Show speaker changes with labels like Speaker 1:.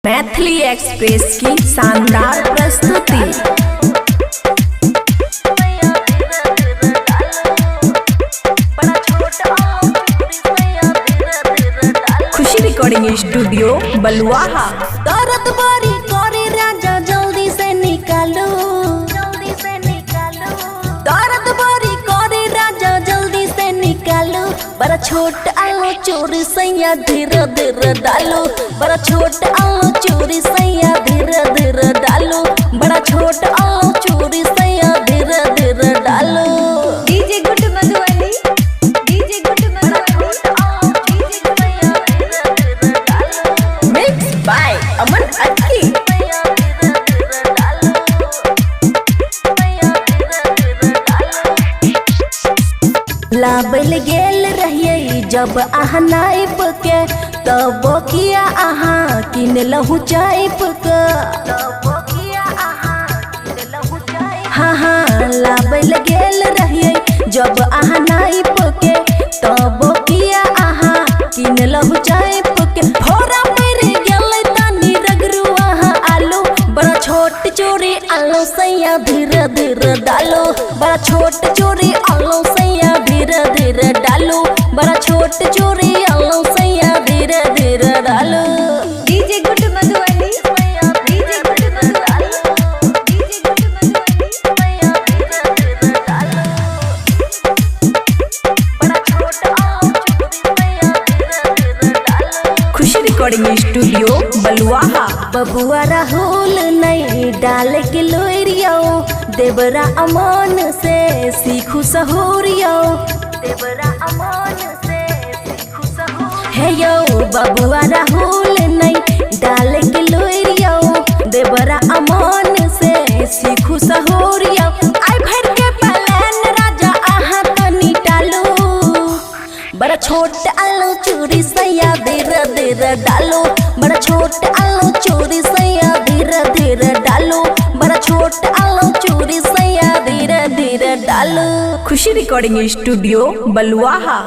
Speaker 1: Maithili express की शानदार प्रस्तुति। खुशी रिकॉर्डिंग स्टूडियो बलुआहा।
Speaker 2: दर्द बड़ी करे राजा जल्दी से निकालो, दर्द बड़ी करे राजा जल्दी से निकालो। बड़ा छोट आलो चोरी सैया धीरे धीरे डालो, बड़ा छोट आलो चोरी सैया धीरे धीरे डालो, बड़ा छोट आलो चोरी सैया धीरे धीरे डालो।
Speaker 3: DJ good Madhubani, DJ good Madhubani,
Speaker 1: mix by Aman Akki.
Speaker 2: लाबल गेल रहिए जब आहा नाइप के, तब किया आहा किन लहु चाइप के। हाँ हाँ लाबल गेल रहिए जब आहा नाइप के, तब किया आहा किन लहु चाइप के। फोरा मेरे गेल तानी रगरू आहा आलू, बड़ा छोट चोरी आलो सैया धीरे धीरे डालो, बड़ा छोट चोरी आलो सैया धीरे धीरे डालो, बड़ा छोट चोरी आलो सैया धीरे धीरे डालो।
Speaker 3: DJ good Madhubani, DJ good Madhubani, DJ good Madhubani.
Speaker 1: Khushi recording studio Baluaha.
Speaker 2: बबुआ राहुल नहीं डाल के लोरियो, देवरा अमन से सीखू सहूरियो, देवरा अमन से सीखू सहूरियो। हे यो बबुआ राहुल नहीं डाल के लोरियो, देवरा अमन से सीखू सहूरियो। आई भर के पलान राजा आहा कनी टालो, बड़ा छोट आलो चोरी सैया धीरे धीरे डालो, बड़ा छोट आलो चोरी सैया धीरे धीरे डालो, बड़ा छोट आलो चोरी सैया धीरे धीरे डालो।
Speaker 1: खुशी रिकॉर्डिंग स्टूडियो बलुआहा।